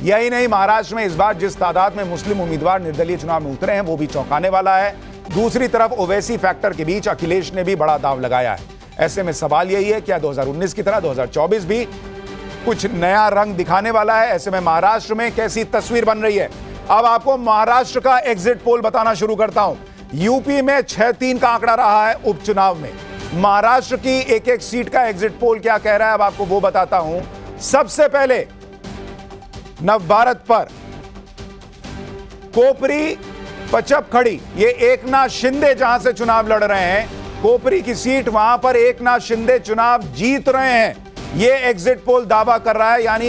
यही नहीं, महाराष्ट्र में इस बार जिस तादाद में मुस्लिम उम्मीदवार निर्दलीय चुनाव में उतरे हैं वो भी चौंकाने वाला है। दूसरी तरफ ओवैसी फैक्टर के बीच अखिलेश ने भी बड़ा दांव लगाया है। ऐसे में सवाल यही है, क्या 2019 की तरह 2024 भी कुछ नया रंग दिखाने वाला है? ऐसे में महाराष्ट्र में कैसी तस्वीर बन रही है? अब आपको महाराष्ट्र का एग्जिट पोल बताना शुरू करता हूं। यूपी में 6-3 का आंकड़ा रहा है उपचुनाव में। महाराष्ट्र की एक एक सीट का एग्जिट पोल क्या कह रहा है, अब आपको वो बताता हूं। सबसे पहले नवभारत पर कोपरी पचपखड़ी, ये एकनाथ शिंदे जहां से चुनाव लड़ रहे हैं, कोपरी की सीट, वहां पर एकनाथ शिंदे चुनाव जीत रहे हैं। ये एग्जिट पोल दावा कर रहा है, यानी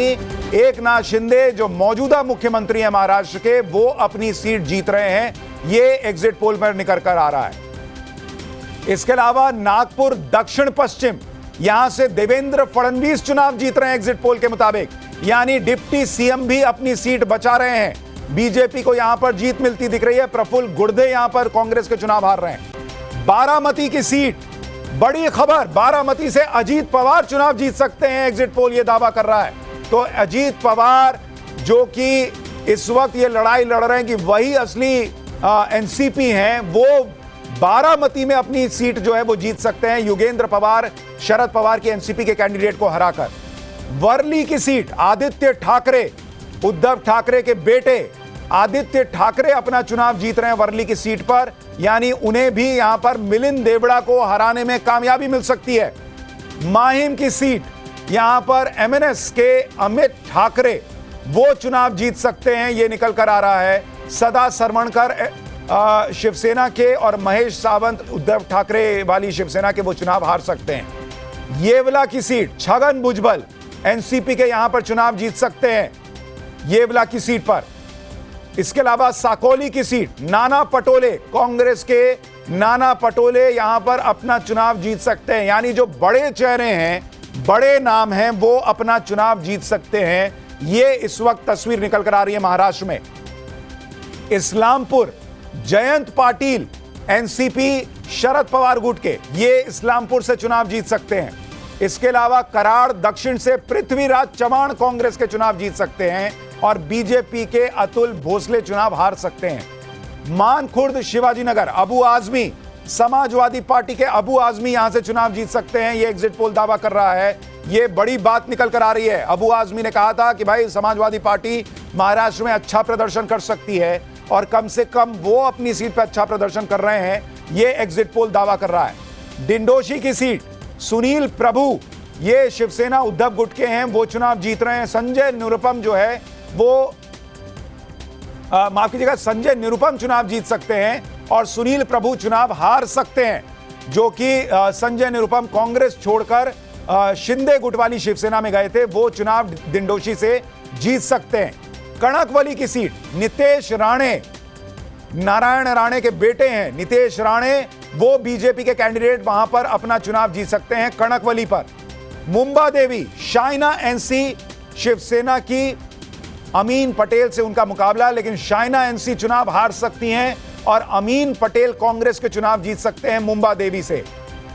एकनाथ शिंदे जो मौजूदा मुख्यमंत्री हैं महाराष्ट्र के, वो अपनी सीट जीत रहे हैं। ये एग्जिट पोल पर निकल कर आ रहा है। इसके अलावा नागपुर दक्षिण पश्चिम, यहां से देवेंद्र फडणवीस चुनाव जीत रहे हैं एग्जिट पोल के मुताबिक, यानी डिप्टी सीएम भी अपनी सीट बचा रहे हैं। बीजेपी को यहां पर जीत मिलती दिख रही है। प्रफुल्ल गुर्दे यहां पर कांग्रेस के चुनाव हार रहे हैं। बारामती की सीट, बड़ी खबर, बारामती से अजीत पवार चुनाव जीत सकते हैं, एग्जिट पोल यह दावा कर रहा है। तो अजीत पवार जो कि इस वक्त ये लड़ाई लड़ रहे हैं कि वही असली एनसीपी हैं, वो बारामती में अपनी सीट जो है वो जीत सकते हैं, युगेंद्र पवार शरद पवार की एनसीपी के कैंडिडेट को हराकर। वर्ली की सीट, आदित्य ठाकरे, उद्धव ठाकरे के बेटे आदित्य ठाकरे अपना चुनाव जीत रहे हैं वर्ली की सीट पर, यानी उन्हें भी यहां पर मिलिंद देवड़ा को हराने में कामयाबी मिल सकती है। माहिम की सीट, यहां पर एमएनएस के अमित ठाकरे वो चुनाव जीत सकते हैं, यह निकल कर आ रहा है। सदा सरवणकर शिवसेना के और महेश सावंत उद्धव ठाकरे वाली शिवसेना के वो चुनाव हार सकते हैं। येवला की सीट, छगन भुजबल एनसीपी के यहां पर चुनाव जीत सकते हैं येवला की सीट पर। इसके अलावा साकोली की सीट, नाना पटोले, कांग्रेस के नाना पटोले यहां पर अपना चुनाव जीत सकते हैं, यानी जो बड़े चेहरे हैं, बड़े नाम हैं, वो अपना चुनाव जीत सकते हैं। ये इस वक्त तस्वीर निकल कर आ रही है महाराष्ट्र में। इस्लामपुर, जयंत पाटिल एनसीपी शरद पवार गुट के, ये इस्लामपुर से चुनाव जीत सकते हैं। इसके अलावा कराड़ दक्षिण से पृथ्वीराज चव्हाण कांग्रेस के चुनाव जीत सकते हैं और बीजेपी के अतुल भोसले चुनाव हार सकते हैं। मानखुर्द शिवाजीनगर, अबू आजमी, समाजवादी पार्टी के अबू आजमी यहां से चुनाव जीत सकते हैं, यह एग्जिट पोल दावा कर रहा है। यह बड़ी बात निकल कर आ रही है। अबू आजमी ने कहा था कि भाई समाजवादी पार्टी महाराष्ट्र में अच्छा प्रदर्शन कर सकती है और कम से कम वो अपनी सीट पर अच्छा प्रदर्शन कर रहे हैं, यह एग्जिट पोल दावा कर रहा है। डिंडोशी की सीट, सुनील प्रभु, ये शिवसेना उद्धव गुट के हैं, वो चुनाव जीत रहे हैं। संजय निरुपम जो है वो माफ कीजिएगा, संजय निरुपम चुनाव जीत सकते हैं और सुनील प्रभु चुनाव हार सकते हैं, जो कि संजय निरुपम कांग्रेस छोड़कर शिंदे गुट वाली शिवसेना में गए थे, वो चुनाव डिंडोशी से जीत सकते हैं। कणकवली की सीट, नितेश राणे, नारायण राणे के बेटे हैं नितेश राणे, वो बीजेपी के कैंडिडेट वहां पर अपना चुनाव जीत सकते हैं कणकवली पर। मुंबा देवी, शाइना एनसी शिवसेना की अमीन पटेल से उनका मुकाबला, लेकिन शाइना एनसी चुनाव हार सकती हैं और अमीन पटेल कांग्रेस के चुनाव जीत सकते हैं मुंबा देवी से।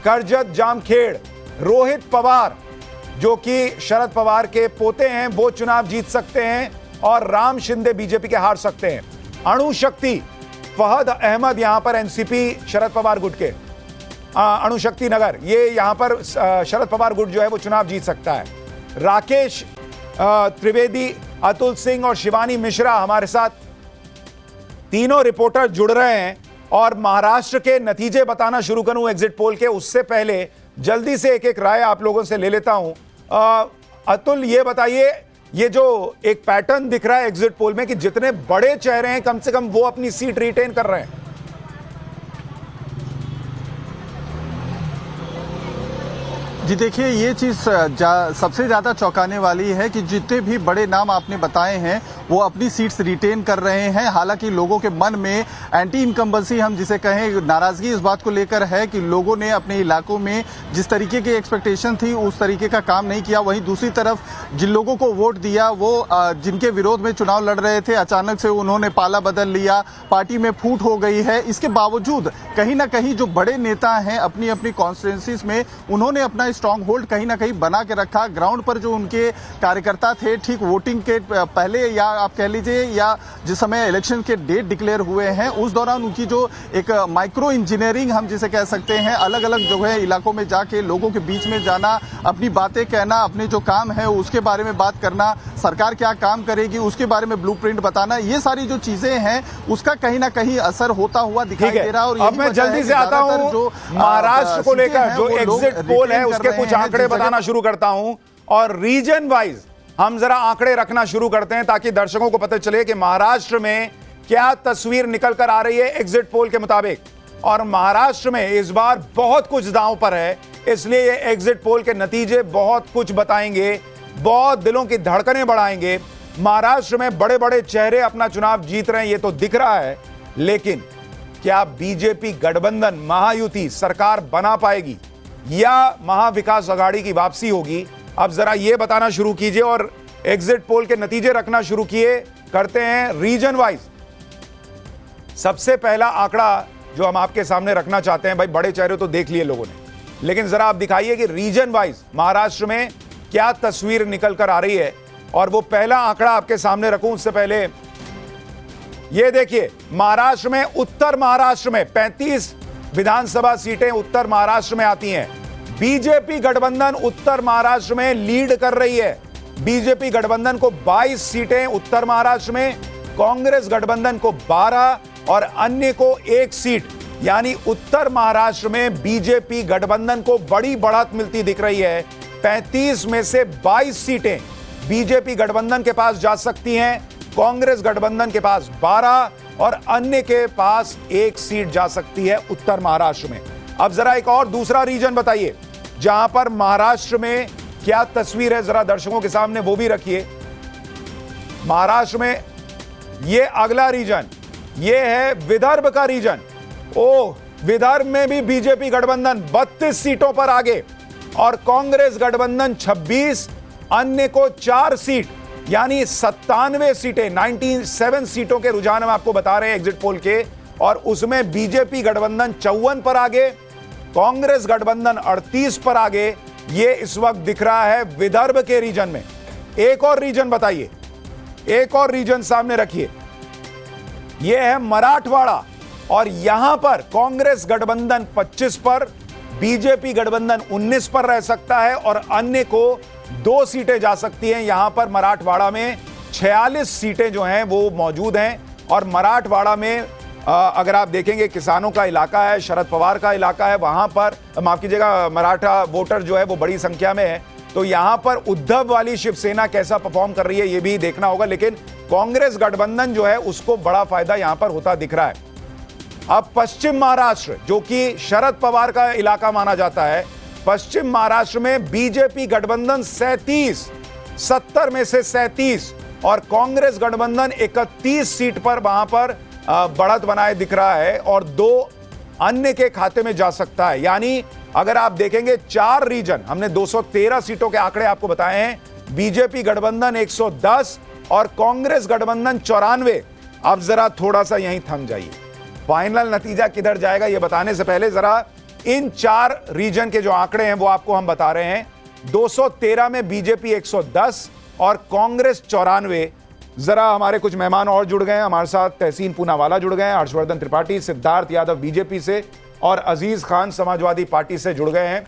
करजत जामखेड़, रोहित पवार जो कि शरद पवार के पोते हैं, वो चुनाव जीत सकते हैं और राम शिंदे बीजेपी के हार सकते हैं। अणुशक्ति, फहद अहमद यहां पर एनसीपी शरद पवार गुट के, अणुशक्ति नगर, ये यहां पर शरद पवार गुट जो है वो चुनाव जीत सकता है। राकेश त्रिवेदी, अतुल सिंह और शिवानी मिश्रा हमारे साथ तीनों रिपोर्टर जुड़ रहे हैं और महाराष्ट्र के नतीजे बताना शुरू करूं एग्जिट पोल के, उससे पहले जल्दी से एक एक राय आप लोगों से ले लेता हूं। अतुल, ये बताइए, ये जो एक पैटर्न दिख रहा है एग्जिट पोल में कि जितने बड़े चेहरे हैं कम से कम वो अपनी सीट रिटेन कर रहे हैं। जी देखिए, ये चीज़ सबसे ज़्यादा चौंकाने वाली है कि जितने भी बड़े नाम आपने बताए हैं वो अपनी सीट्स रिटेन कर रहे हैं। हालांकि लोगों के मन में एंटी इनकम्बेंसी, हम जिसे कहें, नाराजगी इस बात को लेकर है कि लोगों ने अपने इलाकों में जिस तरीके की एक्सपेक्टेशन थी उस तरीके का काम नहीं किया। वहीं दूसरी तरफ जिन लोगों को वोट दिया, वो जिनके विरोध में चुनाव लड़ रहे थे, अचानक से उन्होंने पाला बदल लिया, पार्टी में फूट हो गई है। इसके बावजूद कहीं ना कहीं जो बड़े नेता हैं अपनी अपनी कॉन्स्टिट्यूंसीज में, उन्होंने अपना स्ट्रांग होल्ड कहीं ना कहीं बना के रखा। ग्राउंड पर जो उनके कार्यकर्ता थे, ठीक वोटिंग के पहले या आप कह लीजिए या जिस समय इलेक्शन के डेट डिक्लेयर हुए हैं उस दौरान उनकी जो एक माइक्रो इंजीनियरिंग हम जिसे कह सकते हैं, अलग अलग जो है इलाकों में जाके लोगों के बीच में जाना, अपनी बातें कहना, अपने जो काम है उसके बारे में बात करना, सरकार क्या काम करेगी उसके बारे में ब्लूप्रिंट बताना, ये सारी जो चीजें हैं उसका कहीं ना कहीं असर होता हुआ दिखाई दे रहा है। और अब मैं जल्दी से आता हूं जो महाराष्ट्र को लेकर जो एग्जिट पोल है उसके कुछ आंकड़े बताना शुरू करता हूं और रीजन वाइज हम जरा आंकड़े रखना शुरू करते हैं ताकि दर्शकों को पता चले कि महाराष्ट्र में क्या तस्वीर निकल कर आ रही है एग्जिट पोल के मुताबिक। और महाराष्ट्र में इस बार बहुत कुछ दांव पर है, इसलिए ये एग्जिट पोल के नतीजे बहुत कुछ बताएंगे, बहुत दिलों की धड़कनें बढ़ाएंगे। महाराष्ट्र में बड़े बड़े चेहरे अपना चुनाव जीत रहे हैं, ये तो दिख रहा है, लेकिन क्या बीजेपी गठबंधन महायुति सरकार बना पाएगी या महाविकास आघाड़ी की वापसी होगी? अब जरा ये बताना शुरू कीजिए और एग्जिट पोल के नतीजे रखना शुरू किए। करते हैं रीजन वाइज। सबसे पहला आंकड़ा जो हम आपके सामने रखना चाहते हैं, भाई बड़े चेहरे तो देख लिए लोगों ने, लेकिन जरा आप दिखाइए कि रीजन वाइज महाराष्ट्र में क्या तस्वीर निकल कर आ रही है। और वो पहला आंकड़ा आपके सामने रखूं उससे पहले ये देखिए, महाराष्ट्र में, उत्तर महाराष्ट्र में 35 विधानसभा सीटें उत्तर महाराष्ट्र में आती हैं। बीजेपी गठबंधन उत्तर महाराष्ट्र में लीड कर रही है। बीजेपी गठबंधन को 22 सीटें उत्तर महाराष्ट्र में, कांग्रेस गठबंधन को 12 और अन्य को 1 सीट, यानी उत्तर महाराष्ट्र में बीजेपी गठबंधन को बड़ी बढ़त मिलती दिख रही है। 35 में से 22 सीटें बीजेपी गठबंधन के पास जा सकती हैं, कांग्रेस गठबंधन के पास 12 और अन्य के पास 1 सीट जा सकती है उत्तर महाराष्ट्र में। अब जरा एक और दूसरा रीजन बताइए जहां पर महाराष्ट्र में क्या तस्वीर है, जरा दर्शकों के सामने वो भी रखिए। महाराष्ट्र में ये अगला रीजन, ये है विदर्भ का रीजन। विदर्भ में भी बीजेपी गठबंधन 32 सीटों पर आगे और कांग्रेस गठबंधन 26, अन्य को 4 सीट, यानी 97 सीटें, 97 सीटों के रुझान हम आपको बता रहे हैं एग्जिट पोल के। और उसमें बीजेपी गठबंधन 54 पर आगे, कांग्रेस गठबंधन 38 पर आगे। ये इस वक्त दिख रहा है विदर्भ के रीजन में। एक और रीजन बताइए, एक और रीजन सामने रखिए, यह है मराठवाड़ा और यहां पर कांग्रेस गठबंधन 25 पर, बीजेपी गठबंधन 19 पर रह सकता है और अन्य को 2 सीटें जा सकती हैं। यहां पर मराठवाड़ा में 46 सीटें जो हैं वो मौजूद हैं। और मराठवाड़ा में अगर आप देखेंगे किसानों का इलाका है, शरद पवार का इलाका है, वहां पर माफ कीजिएगा मराठा वोटर जो है वो बड़ी संख्या में है। तो यहां पर उद्धव वाली शिवसेना कैसा परफॉर्म कर रही है ये भी देखना होगा, लेकिन कांग्रेस गठबंधन जो है उसको बड़ा फायदा यहां पर होता दिख रहा है। अब पश्चिम महाराष्ट्र जो कि शरद पवार का इलाका माना जाता है, पश्चिम महाराष्ट्र में बीजेपी गठबंधन 37, 70 में से 37 और कांग्रेस गठबंधन 31 सीट पर वहां पर बढ़त बनाए दिख रहा है और 2 अन्य के खाते में जा सकता है। यानी अगर आप देखेंगे 4 रीजन, हमने 213 सीटों के आंकड़े आपको बताए हैं, बीजेपी गठबंधन 110 और कांग्रेस गठबंधन 94। अब जरा थोड़ा सा यहीं थम जाइए, फाइनल नतीजा किधर जाएगा ये बताने से पहले जरा इन 4 रीजन के जो आंकड़े हैं वो आपको हम बता रहे हैं। 213 में बीजेपी 110 और कांग्रेस 94। जरा हमारे कुछ मेहमान और जुड़ गए हैं हमारे साथ, तहसीन पूनावाला जुड़ गए हैं, हर्षवर्धन त्रिपाठी, सिद्धार्थ यादव बीजेपी से और अजीज खान समाजवादी पार्टी से जुड़ गए हैं।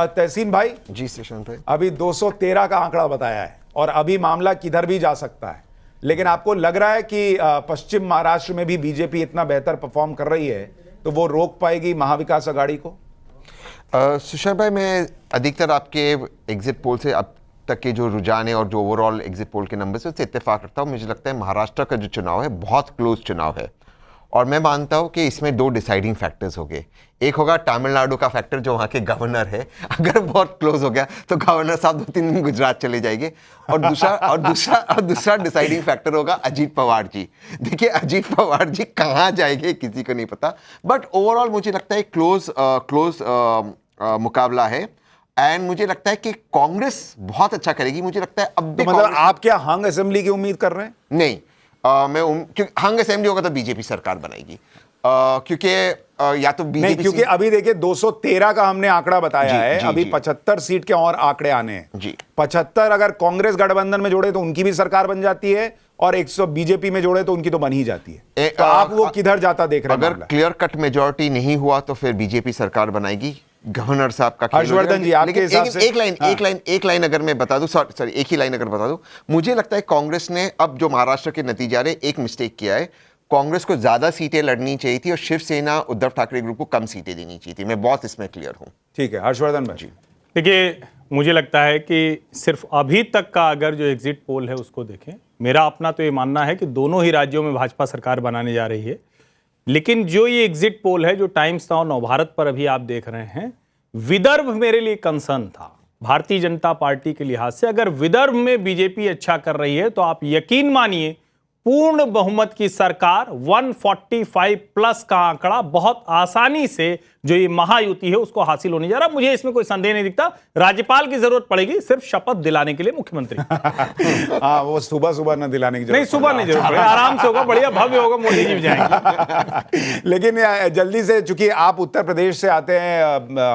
तहसीन भाई जी, शेषांत भाई, अभी 213 का आंकड़ा बताया है और अभी मामला किधर भी जा सकता है, लेकिन आपको लग रहा है कि पश्चिम महाराष्ट्र में भी बीजेपी इतना बेहतर परफॉर्म कर रही है तो वो रोक पाएगी महाविकास आघाड़ी को? सुशांत भाई, मैं अधिकतर आपके एग्जिट पोल से अब तक के जो रुझान है और जो ओवरऑल एग्जिट पोल के नंबर से उससे इत्तेफाक रखता हूँ। मुझे लगता है महाराष्ट्र का जो चुनाव है बहुत क्लोज चुनाव है और मैं मानता हूँ कि इसमें 2 डिसाइडिंग फैक्टर्स हो गए। एक होगा तमिलनाडु का फैक्टर जो वहाँ के गवर्नर है, अगर बहुत क्लोज हो गया तो गवर्नर साहब 2-3 दिन गुजरात चले जाएंगे। और दूसरा डिसाइडिंग फैक्टर होगा अजीत पवार जी। देखिए अजीत पवार जी कहाँ जाएंगे किसी को नहीं पता, बट ओवरऑल मुझे लगता है क्लोज मुकाबला है एंड मुझे लगता है कि कांग्रेस बहुत अच्छा करेगी। मुझे लगता है अब भी तो मतलब आप क्या हंग असेंबली की उम्मीद कर रहे हैं? नहीं, क्योंकि हंग असेंबली होगा तो बीजेपी सरकार बनाएगी। क्योंकि या तो नहीं, बीजेपी क्योंकि अभी देखिए 213 का हमने आंकड़ा बताया जी, है, जी, अभी जी। 75 सीट के और आंकड़े आने हैं जी। 75 अगर कांग्रेस गठबंधन में जोड़े तो उनकी भी सरकार बन जाती है, और 100 बीजेपी में जोड़े तो उनकी तो बन ही जाती है। तो आप वो किधर जाता देख रहे हैं अगर मामला? क्लियर कट मेजोरिटी नहीं हुआ तो फिर बीजेपी सरकार बनाएगी, गवर्नर साहब का खेल हो हर्षवर्धन जाएगा। जी, आपके लेकिन हिसाब से एक लाइन अगर मैं बता दूं, सॉरी एक ही लाइन अगर बता दूं, मुझे लगता है कांग्रेस ने अब जो महाराष्ट्र के नतीजे आ रहे हैं, एक मिस्टेक किया है। कांग्रेस को ज्यादा सीटें लड़नी चाहिए थी और शिवसेना उद्धव ठाकरे ग्रुप को कम सीटें देनी चाहिए थी। मैं बहुत इसमें क्लियर हूं। ठीक है, हर्षवर्धन भाई। देखिए, मुझे लगता है कि सिर्फ अभी तक का अगर जो एग्जिट पोल है उसको देखें, मेरा अपना तो ये मानना है कि दोनों ही राज्यों में भाजपा सरकार बनाने जा रही है। लेकिन जो ये एग्जिट पोल है जो टाइम्स नाउ नवभारत पर अभी आप देख रहे हैं, विदर्भ मेरे लिए कंसर्न था भारतीय जनता पार्टी के लिहाज से। अगर विदर्भ में बीजेपी अच्छा कर रही है तो आप यकीन मानिए पूर्ण बहुमत की सरकार 145 प्लस का आंकड़ा बहुत आसानी से जो ये महायुति है उसको हासिल होने जा रहा है। मुझे इसमें कोई संदेह नहीं दिखता। राज्यपाल की जरूरत पड़ेगी सिर्फ शपथ दिलाने के लिए मुख्यमंत्री। हाँ, वो सुबह सुबह न दिलाने की जरूरत नहीं, सुबह नहीं जरूरत पड़ेगी, आराम से होगा, बढ़िया भव्य होगा, मोदी जी भी जाएंगे। लेकिन जल्दी से, चूंकि आप उत्तर प्रदेश से आते हैं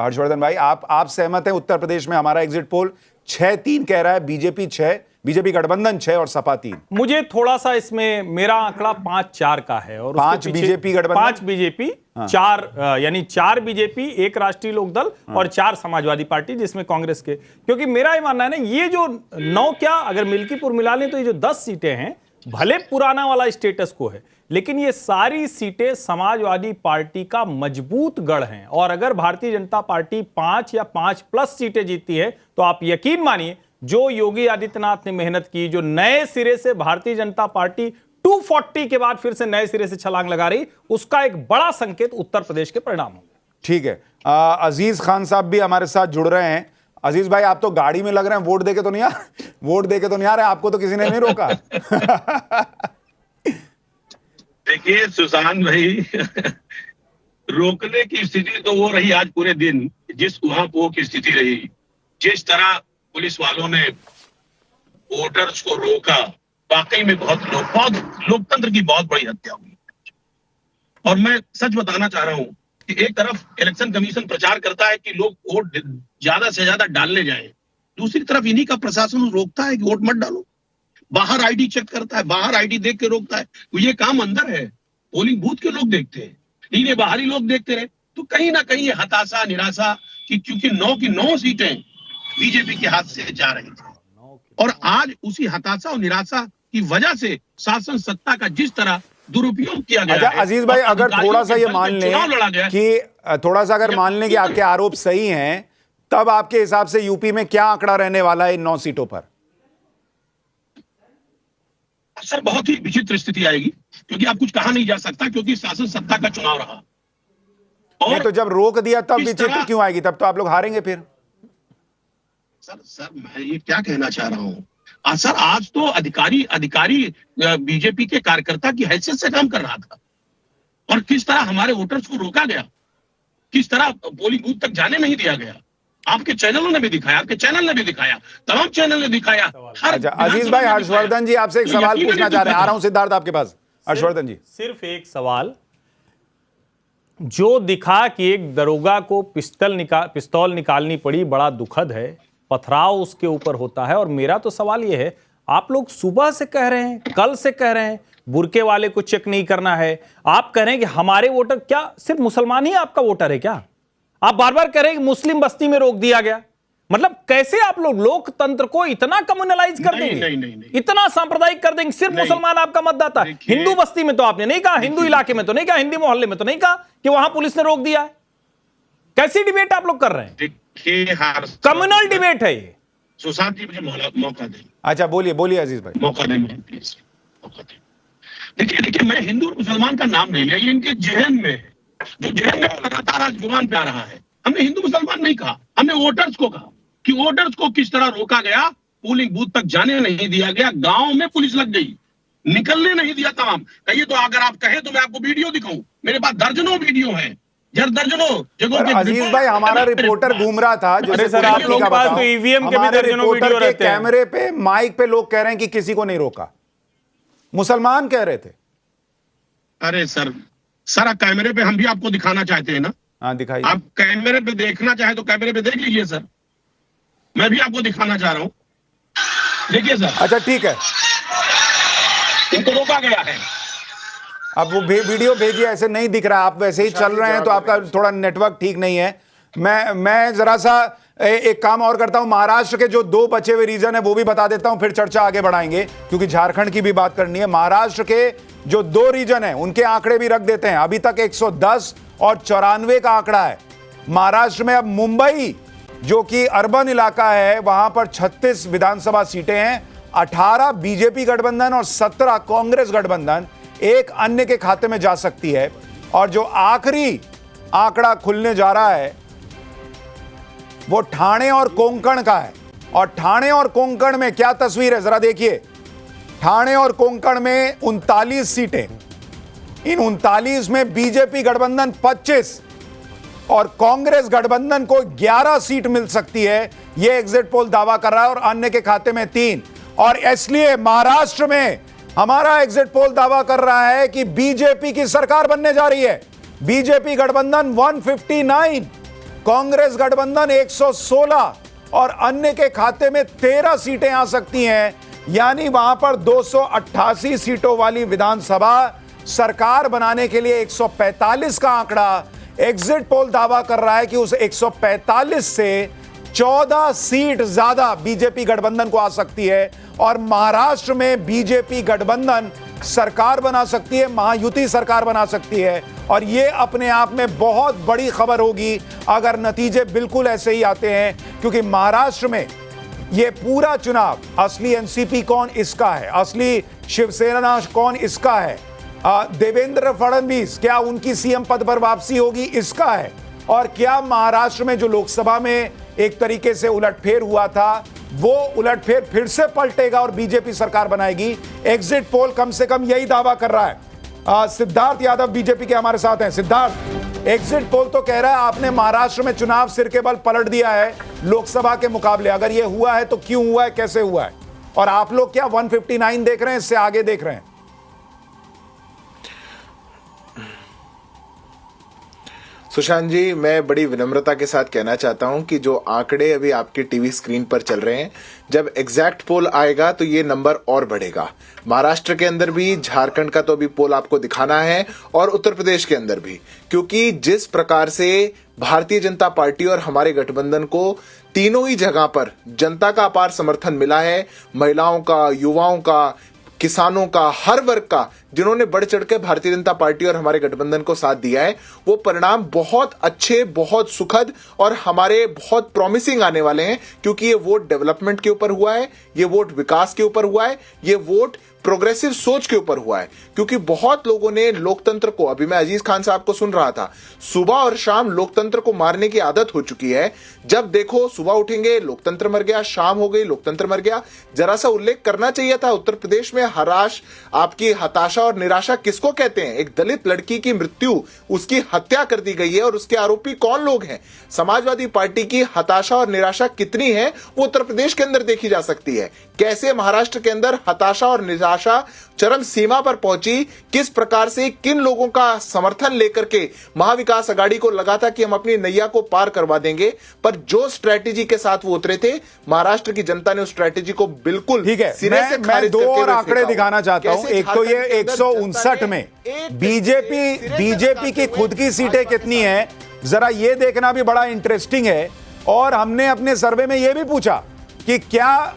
हर्षवर्धन भाई, आप सहमत हैं उत्तर प्रदेश में हमारा एग्जिट पोल 6-3 कह रहा है, बीजेपी 6, बीजेपी गठबंधन 6 और सपा 3। मुझे थोड़ा सा इसमें मेरा आंकड़ा 5-4 का है और 5 बीजेपी गठबंधन, 5 बीजेपी, 4 यानी 4 बीजेपी, 1 राष्ट्रीय लोकदल और 4 समाजवादी पार्टी जिसमें कांग्रेस के। क्योंकि मेरा ये मानना है ना, ये जो 9 क्या अगर मिल्कीपुर मिला लें तो ये जो 10 सीटें हैं, भले पुराना वाला स्टेटस को है, लेकिन ये सारी सीटें समाजवादी पार्टी का मजबूत गढ़ हैं। और अगर भारतीय जनता पार्टी 5 या 5 प्लस सीटें जीतती है तो आप यकीन मानिए जो योगी आदित्यनाथ ने मेहनत की, जो नए सिरे से भारतीय जनता पार्टी 240 के बाद फिर से नए सिरे से छलांग लगा रही, उसका एक बड़ा संकेत उत्तर प्रदेश के परिणाम होंगे। ठीक है, अजीज खान साहब भी हमारे साथ जुड़ रहे हैं। अजीज भाई, आप तो गाड़ी में लग रहे हैं, वोट देके तो नहीं आ रहे, आपको तो किसी ने नहीं रोका। देखिए सुशांत भाई, रोकने की स्थिति तो वो रही आज पूरे दिन, जिस वहां वो की स्थिति रही, जिस तरह पुलिस वालों ने वोटर्स को रोका, वाकई में बहुत लोकतंत्र की बहुत बड़ी हत्या हुई। और मैं सच बताना चाह रहा हूं कि एक तरफ इलेक्शन कमीशन प्रचार करता है कि लोग वोट ज्यादा से ज्यादा डालने जाएं, दूसरी तरफ इन्हीं का प्रशासन रोकता है कि वोट मत डालो। बाहर आईडी चेक करता है, बाहर आईडी देख के रोकता है। तो ये काम अंदर है, पोलिंग बूथ के लोग देखते हैं, इन्हें बाहरी लोग देखते रहे। तो कहीं ना कहीं ये हताशा, निराशा कि क्योंकि 9 की 9 सीटें बीजेपी के हाथ से जा रही थी, और आज उसी हताशा और निराशा की वजह से शासन सत्ता का जिस तरह दुरुपयोग किया गया अच्छा है। अजीज भाई, अगर थोड़ा सा ये मान लें कि थोड़ा अगर मान लें कि आपके आरोप सही हैं, तब आपके हिसाब से यूपी में क्या आंकड़ा रहने वाला है इन 9 सीटों पर? सर बहुत ही विचित्र स्थिति आएगी, क्योंकि आप कुछ कहा नहीं जा सकता, क्योंकि शासन सत्ता का चुनाव रहा। और तो जब रोक दिया तब विचित्र क्यों आएगी? तब तो आप लोग हारेंगे फिर। सर मैं ये क्या कहना चाह रहा हूं, सर आज तो अधिकारी बीजेपी के कार्यकर्ता की हैसियत से काम कर रहा था, और किस तरह हमारे वोटर्स को रोका गया, किस तरह पोलिंग बूथ तक जाने नहीं दिया गया। आपके चैनलों ने भी दिखाया, आपके चैनल ने भी दिखाया, तमाम चैनल ने दिखाया। अच्छा अजीज भाई, हर्षवर्धन जी आपसे एक सवाल पूछना चाह रहे हैं। आ रहा हूं सिद्धार्थ आपके पास। हर्षवर्धन जी, सिर्फ एक सवाल, जो दिखा कि एक दरोगा को पिस्तौल निकालनी पड़ी, बड़ा दुखद है, पथराव उसके ऊपर होता है। और मेरा तो सवाल यह है, आप लोग सुबह से कह रहे हैं, कल से कह रहे हैं बुरके वाले को चेक नहीं करना है, आप कह रहे हैं कि हमारे वोटर, क्या सिर्फ मुसलमान ही आपका वोटर है क्या? आप बार बार कह रहे हैं कि मुस्लिम बस्ती में रोक दिया गया। मतलब कैसे आप लोग लोकतंत्र को इतना कम्युनलाइज कर देंगे? नहीं। इतना सांप्रदायिक कर देंगे? सिर्फ मुसलमान आपका मतदाता। हिंदू बस्ती में तो आपने नहीं कहा, हिंदू इलाके में तो नहीं कहा, हिंदी मोहल्ले में तो नहीं कहा कि वहां पुलिस ने रोक दिया है। कैसी डिबेट आप लोग कर रहे हैं? कम्युनल डिबेट है ये। सुशांत जी मुझे मौका दें। अच्छा बोलिए अजीज भाई। मौका दें मुझे प्लीज, मौका दें। देखिए मैं हिंदू और मुसलमान का नाम नहीं लिया, ये इनके जहन में है, जो जहन में लगातार आज जुबान पे आ रहा है। हमने हिंदू मुसलमान नहीं कहा, हमने वोटर्स को कहा कि वोटर्स को किस तरह रोका गया, पोलिंग बूथ तक जाने नहीं दिया गया, गांव में पुलिस लग गई, निकलने नहीं दिया तमाम। कहिए तो अगर आप कहें तो मैं आपको वीडियो दिखाऊं, मेरे पास दर्जनों वीडियो हैं, दर्जनों जगहों के। अजीज भाई, हमारा रिपोर्टर घूम रहा था, अरे सर आप लोगों के पास तो ईवीएम के भी दर्जनों वीडियो रहते हैं। कैमरे पे, माइक पे लोग कह रहे हैं कि किसी को नहीं रोका, मुसलमान कह रहे थे। अरे सर सारा कैमरे पे हम भी आपको दिखाना चाहते हैं ना। हाँ दिखाइए। आप कैमरे पे देखना चाहे तो कैमरे पे देख लीजिए सर, मैं भी आपको दिखाना चाह रहा हूं, देखिए सर। अच्छा ठीक है, इनको रोका गया है। अब वो वीडियो भेजिए, ऐसे नहीं दिख रहा, आप वैसे ही चल रहे हैं तो आपका थोड़ा नेटवर्क ठीक नहीं है। मैं जरा सा एक काम और करता हूं, महाराष्ट्र के जो 2 बचे हुए रीजन है वो भी बता देता हूं, फिर चर्चा आगे बढ़ाएंगे क्योंकि झारखंड की भी बात करनी है। महाराष्ट्र के जो 2 रीजन है उनके आंकड़े भी रख देते हैं। अभी तक 110 और 94 का आंकड़ा है महाराष्ट्र में। अब मुंबई जो कि अर्बन इलाका है वहां पर 36 विधानसभा सीटें हैं, 18 बीजेपी गठबंधन और 17 कांग्रेस गठबंधन एक अन्य के खाते में जा सकती है। और जो आखिरी आंकड़ा खुलने जा रहा है वो ठाणे और कोंकण का है। और ठाणे और कोंकण में क्या तस्वीर है जरा देखिए। ठाणे और कोंकण में 39 सीटें, इन 39 में बीजेपी गठबंधन 25 और कांग्रेस गठबंधन को 11 सीट मिल सकती है, यह एग्जिट पोल दावा कर रहा है, और अन्य के खाते में 3। और इसलिए महाराष्ट्र में हमारा एग्जिट पोल दावा कर रहा है कि बीजेपी की सरकार बनने जा रही है। बीजेपी गठबंधन 159, कांग्रेस गठबंधन 116 और अन्य के खाते में 13 सीटें आ सकती हैं। यानी वहां पर 288 सीटों वाली विधानसभा सरकार बनाने के लिए 145 का आंकड़ा एग्जिट पोल दावा कर रहा है कि उस 145 से 14 सीट ज्यादा बीजेपी गठबंधन को आ सकती है और महाराष्ट्र में बीजेपी गठबंधन सरकार बना सकती है, महायुति सरकार बना सकती है। और यह अपने आप में बहुत बड़ी खबर होगी अगर नतीजे बिल्कुल ऐसे ही आते हैं, क्योंकि महाराष्ट्र में यह पूरा चुनाव असली एनसीपी कौन इसका है, असली शिवसेना कौन इसका है, देवेंद्र फडणवीस क्या उनकी सीएम पद पर वापसी होगी इसका है, और क्या महाराष्ट्र में जो लोकसभा में एक तरीके से उलटफेर हुआ था वो उलटफेर फिर से पलटेगा और बीजेपी सरकार बनाएगी। एग्जिट पोल कम से कम यही दावा कर रहा है। सिद्धार्थ यादव बीजेपी के हमारे साथ हैं। सिद्धार्थ, एग्जिट पोल तो कह रहा है आपने महाराष्ट्र में चुनाव सिर के बल पलट दिया है लोकसभा के मुकाबले। अगर यह हुआ है तो क्यों हुआ है, कैसे हुआ है, और आप लोग क्या 159 देख रहे हैं, इससे आगे देख रहे हैं? सुशांत जी, मैं बड़ी विनम्रता के साथ कहना चाहता हूं कि जो आंकड़े अभी आपके टीवी स्क्रीन पर चल रहे हैं, जब एग्जैक्ट पोल आएगा तो ये नंबर और बढ़ेगा। महाराष्ट्र के अंदर भी, झारखंड का तो अभी पोल आपको दिखाना है, और उत्तर प्रदेश के अंदर भी, क्योंकि जिस प्रकार से भारतीय जनता पार्टी और हमारे गठबंधन को तीनों ही जगह पर जनता का अपार समर्थन मिला है, महिलाओं का, युवाओं का, किसानों का, हर वर्ग का, जिन्होंने बढ़ चढ़ के भारतीय जनता पार्टी और हमारे गठबंधन को साथ दिया है, वो परिणाम बहुत अच्छे, बहुत सुखद और हमारे बहुत प्रॉमिसिंग आने वाले हैं। क्योंकि ये वोट डेवलपमेंट के ऊपर हुआ है, ये वोट विकास के ऊपर हुआ है, ये वोट प्रोग्रेसिव सोच के ऊपर हुआ है। क्योंकि बहुत लोगों ने लोकतंत्र को, अभी मैं अजीज खान साहब को सुन रहा था, सुबह और शाम लोकतंत्र को मारने की आदत हो चुकी है। जब देखो सुबह उठेंगे लोकतंत्र मर गया, शाम हो गई लोकतंत्र मर गया। जरा सा उल्लेख करना चाहिए था, उत्तर प्रदेश में हराश, आपकी हताशा और निराशा किसको कहते हैं? एक दलित लड़की की मृत्यु, उसकी हत्या कर दी गई है, और उसके आरोपी कौन लोग हैं? समाजवादी पार्टी की हताशा और निराशा कितनी है वो उत्तर प्रदेश के अंदर देखी जा सकती है। कैसे महाराष्ट्र के अंदर हताशा और निराशा चरम सीमा पर पहुंची, किस प्रकार से किन लोगों का समर्थन लेकर के महाविकास अघाड़ी को लगा था कि हम अपनी नैया को पार करवा देंगे, पर जो स्ट्रेटेजी के साथ वो उतरे थे, महाराष्ट्र की जनता ने उस स्ट्रेटेजी को बिल्कुल ठीक है। मैं 2 और आंकड़े दिखाना चाहता हूं। एक तो ये 159 में बीजेपी की खुद की सीटें कितनी हैं, जरा ये देखना भी बड़ा इंटरेस्टिंग है। और हमने अपने सर्वे में यह भी पूछा कि क्या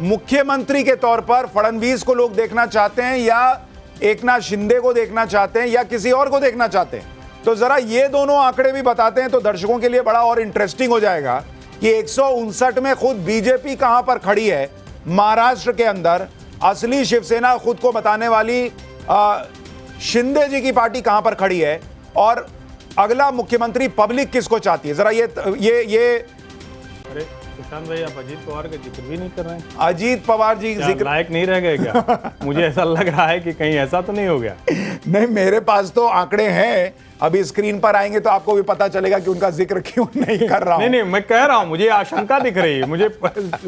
मुख्यमंत्री के तौर पर फडणवीस को लोग देखना चाहते हैं, या एकनाथ शिंदे को देखना चाहते हैं, या किसी और को देखना चाहते हैं। तो जरा ये दोनों आंकड़े भी बताते हैं तो दर्शकों के लिए बड़ा और इंटरेस्टिंग हो जाएगा कि 159 में खुद बीजेपी कहां पर खड़ी है महाराष्ट्र के अंदर, असली शिवसेना खुद को बताने वाली शिंदे जी की पार्टी कहां पर खड़ी है, और अगला मुख्यमंत्री पब्लिक किसको चाहती है। जरा ये अरे सुशांत भाई, आप अजीत पवार का जिक्र भी नहीं कर रहे हैं। अजीत पवार जी जिक्र लायक नहीं रह गए क्या? मुझे ऐसा लग रहा है कि कहीं ऐसा तो नहीं हो गया। नहीं, मेरे पास तो आंकड़े हैं, अभी स्क्रीन पर आएंगे तो आपको भी पता चलेगा कि उनका जिक्र क्यों नहीं कर रहा हूं। नहीं, मैं कह रहा हूं, मुझे आशंका दिख रही है, मुझे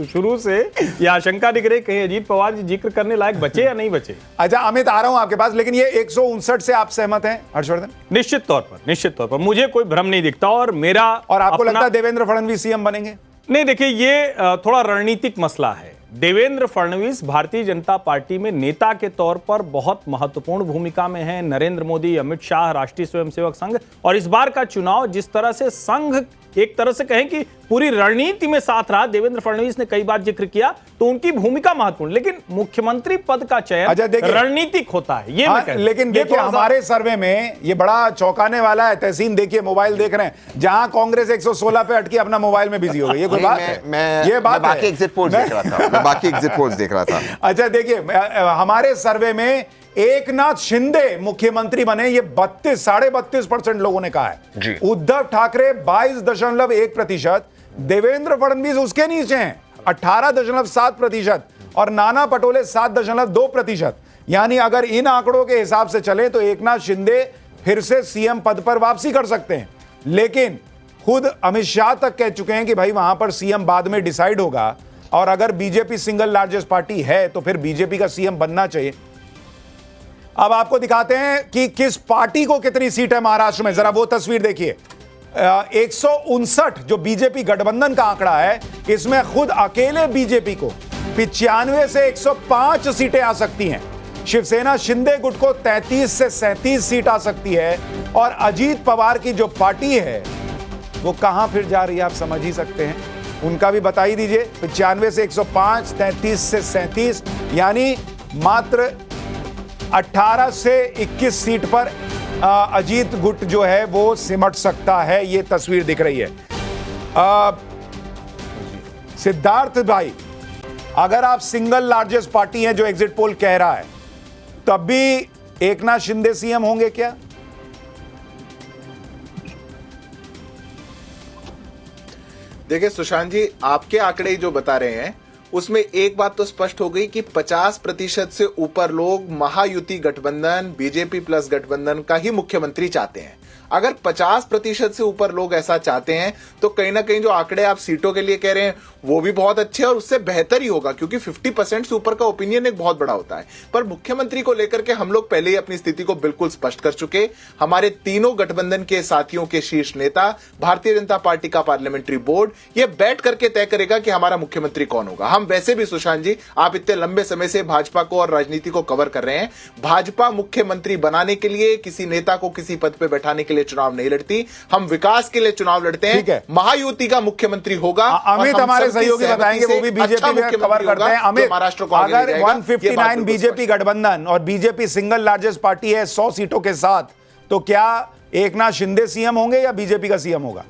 शुरू से ये आशंका दिख रही है कहीं अजीत पवार जी जिक्र करने लायक बचे या नहीं बचे। अच्छा अमित, आ रहा हूं आपके पास, लेकिन ये 159 से आप सहमत हैं हर्षवर्धन? निश्चित तौर पर मुझे कोई भ्रम नहीं दिखता। और मेरा और आपको लगता है देवेंद्र फडणवीस सीएम बनेंगे? नहीं, देखिए ये थोड़ा रणनीतिक मसला है। देवेंद्र फडणवीस भारतीय जनता पार्टी में नेता के तौर पर बहुत महत्वपूर्ण भूमिका में हैं। नरेंद्र मोदी, अमित शाह, राष्ट्रीय स्वयंसेवक संघ, और इस बार का चुनाव जिस तरह से संघ एक तरह से कहें कि पूरी रणनीति में साथ रहा, देवेंद्र फडणवीस ने कई बार जिक्र किया, तो उनकी भूमिका महत्वपूर्ण। लेकिन मुख्यमंत्री पद का चयन रणनीतिक होता है, ये मैं लेकिन देखिए हमारे सर्वे में ये बड़ा चौंकाने वाला है। तहसीन देखिए, मोबाइल देख रहे हैं, जहां कांग्रेस 116 पे अटकी अपना मोबाइल में बिजी हो गई। ये कोई बात है? ये बात बाकी एग्जिट पोल्स देख रहा था, मैं बाकी एग्जिट पोल्स देख रहा था। अच्छा देखिए, हमारे सर्वे में एकनाथ शिंदे मुख्यमंत्री बने, ये 32.5% लोगों ने कहा है। उद्धव ठाकरे 22.1%, देवेंद्र फडणवीस उसके नीचे हैं 18.7%, और नाना पटोले 7.2%। यानी अगर इन आंकड़ों के हिसाब से चले तो एकनाथ शिंदे फिर से सीएम पद पर वापसी कर सकते हैं। लेकिन खुद अमित शाह तक कह चुके हैं कि भाई वहां पर सीएम बाद में डिसाइड होगा, और अगर बीजेपी सिंगल लार्जेस्ट पार्टी है तो फिर बीजेपी का सीएम बनना चाहिए। अब आपको दिखाते हैं कि किस पार्टी को कितनी सीट है महाराष्ट्र में, जरा वो तस्वीर देखिए। 159 जो बीजेपी गठबंधन का आंकड़ा है, इसमें खुद अकेले बीजेपी को 95 से 105 सीटें आ सकती हैं। शिवसेना शिंदे गुट को 33 से 37 सीट आ सकती है, और अजीत पवार की जो पार्टी है वो कहां फिर जा रही है आप समझ ही सकते हैं। उनका भी बता ही दीजिए, 95 से 105, 33 से 37, यानी मात्र 18 से 21 सीट पर अजीत गुट जो है वो सिमट सकता है। ये तस्वीर दिख रही है। सिद्धार्थ भाई, अगर आप सिंगल लार्जेस्ट पार्टी हैं जो एग्जिट पोल कह रहा है, तब भी एकनाथ शिंदे सीएम होंगे क्या? देखिए सुशांत जी, आपके आंकड़े जो बता रहे हैं उसमें एक बात तो स्पष्ट हो गई कि 50% से ऊपर लोग महायुति गठबंधन, बीजेपी प्लस गठबंधन का ही मुख्यमंत्री चाहते हैं। अगर 50% से ऊपर लोग ऐसा चाहते हैं तो कहीं ना कहीं जो आंकड़े आप सीटों के लिए कह रहे हैं वो भी बहुत अच्छे और उससे बेहतर ही होगा, क्योंकि 50% से ऊपर का ओपिनियन एक बहुत बड़ा होता है। पर मुख्यमंत्री को लेकर के हम लोग पहले ही अपनी स्थिति को बिल्कुल स्पष्ट कर चुके। हमारे तीनों गठबंधन के साथियों के शीर्ष नेता, भारतीय जनता पार्टी का पार्लियामेंट्री बोर्ड, ये बैठ करके तय करेगा कि हमारा मुख्यमंत्री कौन होगा। हम वैसे भी सुशांत जी, आप इतने लंबे समय से भाजपा को और राजनीति को कवर कर रहे हैं। भाजपा मुख्यमंत्री बनाने के लिए किसी नेता को किसी पद पर बैठाने के लिए चुनाव नहीं लड़ती, हम विकास के लिए चुनाव लड़ते हैं। महायुति का मुख्यमंत्री होगा। अमित हमारे सहयोगी बताएंगे, वो भी बीजेपी में कवर करते हैं। अमित, अगर 159 बीजेपी गठबंधन और बीजेपी सिंगल लार्जेस्ट पार्टी है 100 सीटों के साथ, तो क्या एकनाथ शिंदे सीएम होंगे या बीजेपी का सीएम होगा?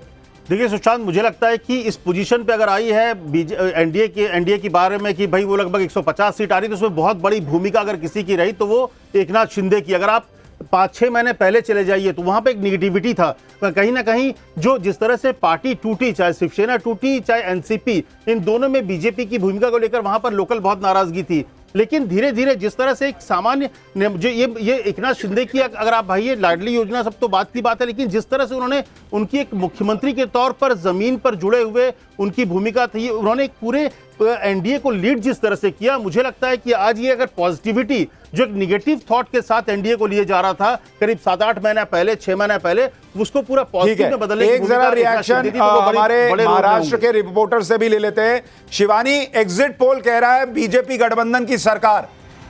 देखिए सुशांत, मुझे लगता है कि इस पोजीशन पे अगर आई है एनडीए के बारे में कि भाई वो लगभग 150 सीट आ रही, तो उसमें बहुत बड़ी भूमिका अगर किसी की रही तो वो एकनाथ शिंदे की। अगर आप 5-6 महीने पहले चले जाइए तो वहां पे एक निगेटिविटी था, कहीं ना कहीं जो जिस तरह से पार्टी टूटी, चाहे शिवसेना टूटी चाहे एनसीपी, इन दोनों में बीजेपी की भूमिका को लेकर वहां पर लोकल बहुत नाराजगी थी। लेकिन धीरे धीरे जिस तरह से एक सामान्य जो ये एकनाथ शिंदे की, अगर आप भाई ये लाडली योजना सब तो बात की बात है, लेकिन जिस तरह से उन्होंने उनकी एक मुख्यमंत्री के तौर पर जमीन पर जुड़े हुए उनकी भूमिका थी, उन्होंने एक पूरे एनडीए को लीड जिस तरह से किया, मुझे लगता है कि आज ये अगर पॉजिटिविटी जो एक निगेटिव थॉट के साथ एनडीए को लिए जा रहा था करीब 7-8 महीने पहले, 6 महीने पहले, उसको पूरा पॉजिटिव में बदलने की एक जरा रिएक्शन हमारे महाराष्ट्र के रिपोर्टर से भी ले लेते हैं। शिवानी, एग्जिट पोल कह रहा है बीजेपी गठबंधन की सरकार।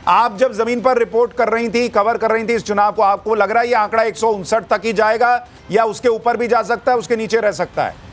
आप जब जमीन पर रिपोर्ट कर रही थी, कवर कर रही थी इस चुनाव को, आपको लग रहा है ये आंकड़ा 159 तक ही जाएगा या उसके ऊपर भी जा सकता है, उसके नीचे रह सकता है?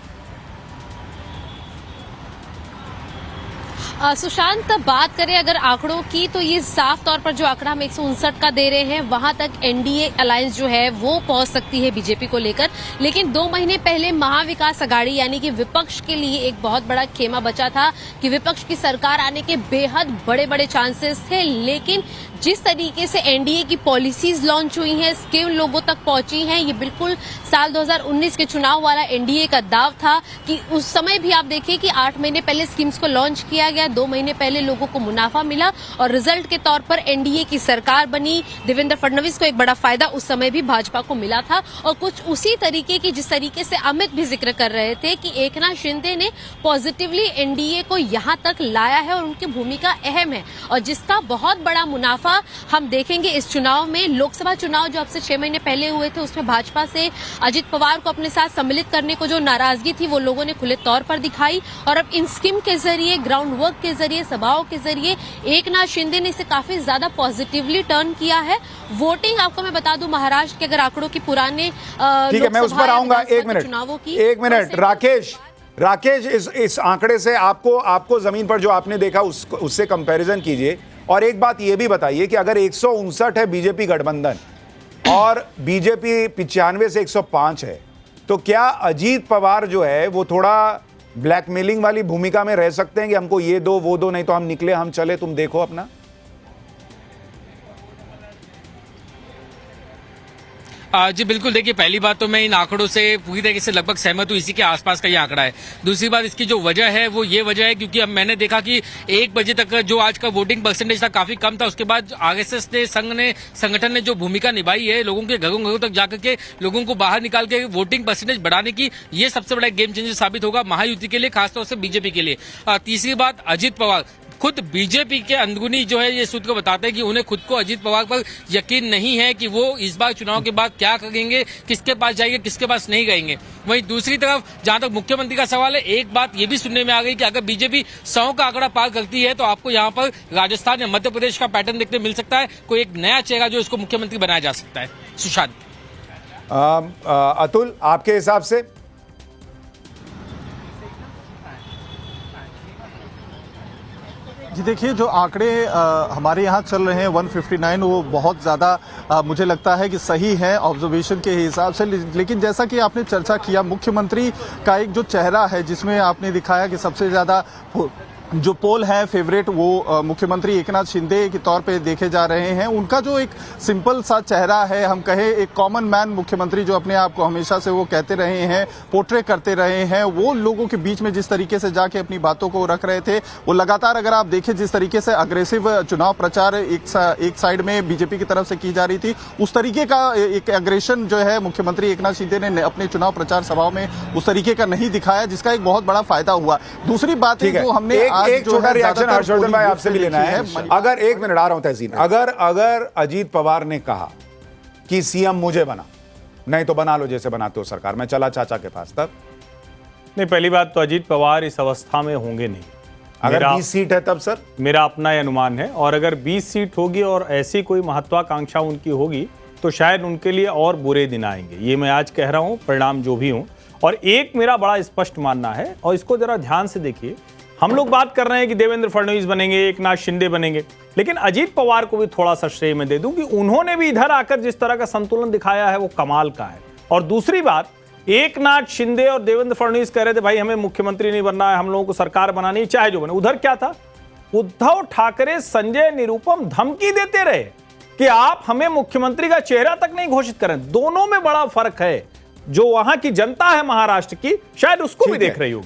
सुशांत, बात करें अगर आंकड़ों की तो ये साफ तौर पर जो आंकड़ा हम 159 का दे रहे हैं वहां तक एनडीए अलायंस जो है वो पहुंच सकती है बीजेपी को लेकर। लेकिन 2 महीने पहले महाविकास अघाड़ी यानी कि विपक्ष के लिए एक बहुत बड़ा खेमा बचा था कि विपक्ष की सरकार आने के बेहद बड़े बड़े चांसेस थे। लेकिन जिस तरीके से एनडीए की पॉलिसीज लॉन्च हुई हैं, स्कीम लोगों तक पहुंची हैं, ये बिल्कुल साल 2019 के चुनाव वाला एनडीए का दाव था कि उस समय भी आप देखिए कि 8 महीने पहले स्कीम्स को लॉन्च किया गया, है। 2 महीने पहले लोगों को मुनाफा मिला और रिजल्ट के तौर पर एनडीए की सरकार बनी। देवेंद्र फडणवीस को एक बड़ा फायदा उस समय भी भाजपा को मिला था और कुछ उसी तरीके की जिस तरीके से अमित भी जिक्र कर रहे थे कि एकनाथ शिंदे ने पॉजिटिवली एनडीए को यहां तक लाया है और उनकी भूमिका अहम है और जिसका बहुत बड़ा मुनाफा हम देखेंगे इस चुनाव में। लोकसभा चुनाव जो अब से 6 महीने पहले हुए थे उसमें भाजपा से अजित पवार को अपने साथ सम्मिलित करने को जो नाराजगी थी वो लोगों ने खुले तौर पर दिखाई और अब इन स्कीम के जरिए, ग्राउंड वर्क के जरिए, सभाओं के जरिए एकनाथ शिंदे ने इसे काफी ज्यादा पॉजिटिवली टर्न किया है। वोटिंग आपको मैं बता दूं महाराष्ट्र के अगर आंकड़ों की पुराने ठीक है, मैं उस पर आऊंगा। एक मिनट राकेश इस आंकड़े से आपको जमीन पर जो आपने देखा उससे कंपैरिजन कीजिए और एक बात ये भी बताइए कि अगर 159 है बीजेपी गठबंधन और बीजेपी 95 से 105 है तो क्या अजीत पवार जो है वो थोड़ा ब्लैकमेलिंग वाली भूमिका में रह सकते हैं कि हमको ये दो वो दो, नहीं तो हम निकले हम चले, तुम देखो अपना? जी बिल्कुल, देखिए पहली बात तो मैं इन आंकड़ों से पूरी तरीके से लगभग सहमत हूँ, इसी के आसपास का ये आंकड़ा है। दूसरी बात इसकी जो वजह है वो ये वजह है क्योंकि अब मैंने देखा कि 1 बजे तक जो आज का वोटिंग परसेंटेज था काफी कम था। उसके बाद आरएसएस ने संगठन ने जो भूमिका निभाई है लोगों के घरों घरों तक जाकर के लोगों को बाहर निकाल के वोटिंग परसेंटेज बढ़ाने की, ये सबसे बड़ा गेम चेंजर साबित होगा महायुति के लिए, खासतौर से बीजेपी के लिए। तीसरी बात, अजित पवार खुद बीजेपी के अंदरूनी जो है ये सूत्र बताते हैं कि उन्हें खुद को अजित पवार पर यकीन नहीं है कि वो इस बार चुनाव के बाद क्या करेंगे, किसके पास जाएंगे, किसके पास नहीं जाएंगे। वहीं दूसरी तरफ जहां तक मुख्यमंत्री का सवाल है, एक बात ये भी सुनने में आ गई कि अगर बीजेपी 100 का आंकड़ा पार करती है तो आपको यहाँ पर राजस्थान या मध्य प्रदेश का पैटर्न देखने मिल सकता है, कोई एक नया चेहरा जो इसको मुख्यमंत्री बनाया जा सकता है। सुशांत, अतुल आपके हिसाब से? जी देखिए, जो आंकड़े हमारे यहाँ चल रहे हैं 159 वो बहुत ज़्यादा मुझे लगता है कि सही है ऑब्जर्वेशन के हिसाब से। लेकिन जैसा कि आपने चर्चा किया, मुख्यमंत्री का एक जो चेहरा है जिसमें आपने दिखाया कि सबसे ज़्यादा जो पोल है फेवरेट वो मुख्यमंत्री एकनाथ शिंदे के तौर पे देखे जा रहे हैं। उनका जो एक सिंपल सा चेहरा है, हम कहें एक कॉमन मैन मुख्यमंत्री जो अपने आप को हमेशा से वो कहते रहे हैं, पोर्ट्रे करते रहे हैं, वो लोगों के बीच में जिस तरीके से जाके अपनी बातों को रख रहे थे, वो लगातार अगर आप देखें जिस तरीके से अग्रेसिव चुनाव प्रचार एक साइड में बीजेपी की तरफ से की जा रही थी, उस तरीके का एक एग्रेशन जो है मुख्यमंत्री एकनाथ शिंदे ने अपने चुनाव प्रचार सभाओं में उस तरीके का नहीं दिखाया, जिसका एक बहुत बड़ा फायदा हुआ। दूसरी बात है जो हमने एक छोटा रिएक्शन हर्षवर्धन भाई आपसे भी लेना है। अगर 1 मिनट आ रहा हूं तहसीन, अगर अजीत पवार ने कहा कि सीएम मुझे बना, नहीं तो बना लो जैसे बनाते हो सरकार, मैं चला चाचा के पास, तब नहीं, पहली बात तो अजीत पवार इस अवस्था में होंगे नहीं। अगर 20 सीट है तब? सर मेरा अपना ये अनुमान है, और अगर 20 सीट होगी और ऐसी कोई महत्वाकांक्षा उनकी होगी तो शायद उनके लिए और बुरे दिन आएंगे। ये मैं आज कह रहा हूं, परिणाम जो भी हों। और एक मेरा बड़ा स्पष्ट मानना है, और इसको जरा ध्यान से देखिए, हम लोग बात कर रहे हैं कि देवेंद्र फडणवीस बनेंगे, एकनाथ शिंदे बनेंगे, लेकिन अजीत पवार को भी थोड़ा सा श्रेय मैं दे दूं कि उन्होंने भी इधर आकर जिस तरह का संतुलन दिखाया है वो कमाल का है। और दूसरी बात, एकनाथ शिंदे और देवेंद्र फडणवीस कह रहे थे भाई हमें मुख्यमंत्री नहीं बनना है, हम लोगों को सरकार बनानी है चाहे जो बने। उधर क्या था, उद्धव ठाकरे, संजय निरुपम धमकी देते रहे कि आप हमें मुख्यमंत्री का चेहरा तक नहीं घोषित करें। दोनों में बड़ा फर्क है। जो वहां की जनता है महाराष्ट्र की, शायद उसको भी देख रही होगी।